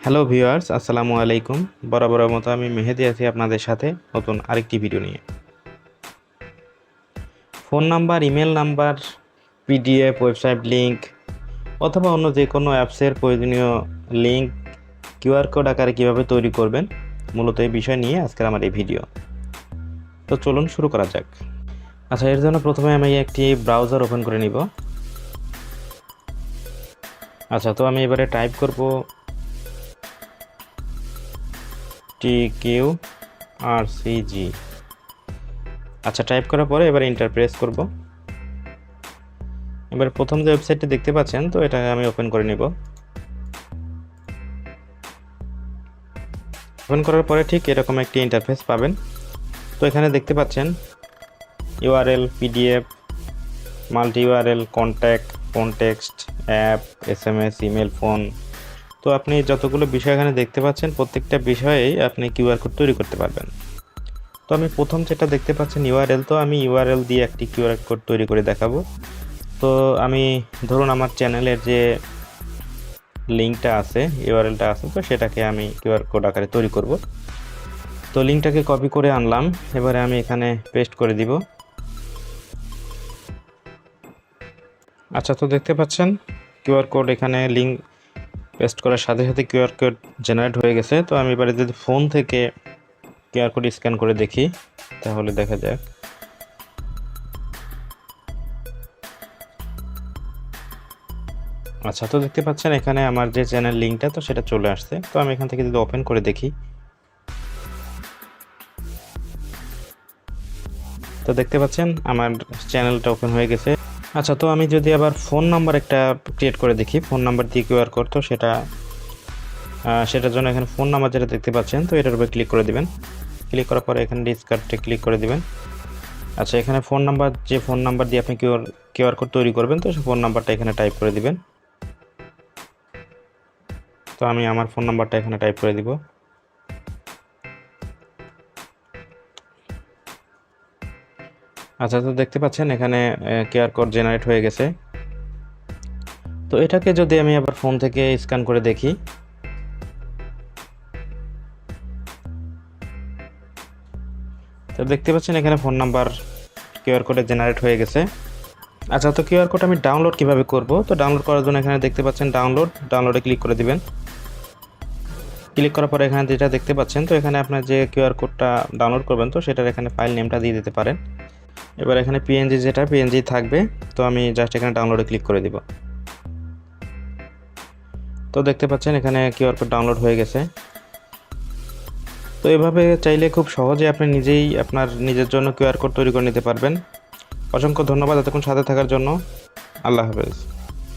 Hello viewers, আসসালামু আলাইকুম। বরাবরের মতো আমি মেহেদি আছি আপনাদের সাথে নতুন আরেকটি ভিডিও নিয়ে। Phone number, email number, PDF, website link অথবা অন্য যে কোনো অ্যাপসের প্রয়োজনীয় লিংক কিউআর কোড আকারে কীভাবে তৈরি করবেন, মূলত এই বিষয় নিয়ে আজকের আমার এই ভিডিও। তো চলুন শুরু করা যাক। আচ্ছা, এর জন্য প্রথমে আমি একটি ব্রাউজার ওপেন করে নিব। আচ্ছা, তো আমি এবারে টাইপ করব TQRCG। আচ্ছা, টাইপ করার পরে এবার এন্টার প্রেস করব। এবার প্রথম যে ওয়েবসাইটটি দেখতে পাচ্ছেন, তো এটা আমি ওপেন করে নিব। ওপেন করার পরে ঠিক এরকম একটি ইন্টারফেস পাবেন। তো এখানে দেখতে পাচ্ছেন URL, PDF, multi URL, contact, context, app, SMS, email, phone. তো আপনি যতগুলো বিষয় এখানে দেখতে পাচ্ছেন, প্রত্যেকটা বিষয়েই আপনি কিউআর কোড তৈরি করতে পারবেন। তো আমি প্রথম যেটা দেখতে পাচ্ছেন ইউআরএল, তো আমি ইউআরএল দিয়ে একটি কিউআর কোড তৈরি করে দেখাবো। তো আমি ধরুন আমার চ্যানেলের যে লিঙ্কটা আছে, ইউআরএলটা আছে, তো সেটাকে আমি কিউআর কোড আকারে তৈরি করব। তো লিঙ্কটাকে কপি করে আনলাম, এবারে আমি এখানে পেস্ট করে দিব। আচ্ছা, তো দেখতে পাচ্ছেন কিউআর কোড এখানে লিঙ্ক পেস্ট করার সাথে সাথে কিউআর কোড জেনারেট হয়ে গেছে। তো আমি এবারে যদি ফোন থেকে কিউআর কোড স্ক্যান করে দেখি, তাহলে দেখা যাক। আচ্ছা, তো দেখতে পাচ্ছেন এখানে আমার যে চ্যানেল লিঙ্কটা, তো সেটা চলে আসছে। তো আমি এখান থেকে যদি ওপেন করে দেখি, তো দেখতে পাচ্ছেন আমার চ্যানেলটা ওপেন হয়ে গেছে। আচ্ছা, তো আমি যদি আবার ফোন নাম্বার একটা ক্রিয়েট করে দেখি, ফোন নাম্বার দিয়ে কিউআর কোড, তো সেটার জন্য এখানে ফোন নাম্বার যেটা দেখতে পাচ্ছেন, তো এটার উপরে ক্লিক করে দিবেন। ক্লিক করার পরে এখানে ডিসকার্ডে ক্লিক করে দিবেন। আচ্ছা, এখানে ফোন নাম্বার, যে ফোন নাম্বার দিয়ে আপনি কিউআর কোড তৈরি করবেন, তো সেই ফোন নাম্বারটা এখানে টাইপ করে দিবেন। তো আমি আমার ফোন নাম্বারটা এখানে টাইপ করে দিব। আচ্ছা, তো দেখতে পাচ্ছেন এখানে কিউআর কোড জেনারেট হয়ে গেছে। তো এটাকে যদি আমি আবার ফোন থেকে স্ক্যান করে দেখি, তো দেখতে পাচ্ছেন এখানে ফোন নাম্বার কিউআর কোডে জেনারেট হয়ে গেছে। আচ্ছা, তো কিউআর কোড আমি ডাউনলোড কিভাবে করব? তো ডাউনলোড করার জন্য এখানে দেখতে পাচ্ছেন ডাউনলোডে ক্লিক করে দিবেন। ক্লিক করার পরে এখানে যেটা দেখতে পাচ্ছেন, তো এখানে আপনার যে কিউআর কোডটা ডাউনলোড করবেন, তো সেটার এখানে ফাইল নেমটা দিয়ে দিতে পারেন। এবার এখানে পিএনজি থাকবে, তো আমি জাস্ট এখানে ডাউনলোডে ক্লিক করে দিব। তো দেখতে পাচ্ছেন এখানে কিউআর কোড ডাউনলোড হয়ে গেছে। তো এভাবে চাইলে খুব সহজে আপনি নিজেই আপনার নিজের জন্য কিউআর কোড তৈরি করে নিতে পারবেন। অসংখ্য ধন্যবাদ এতক্ষণ সাথে থাকার জন্য। আল্লাহ হাফেজ।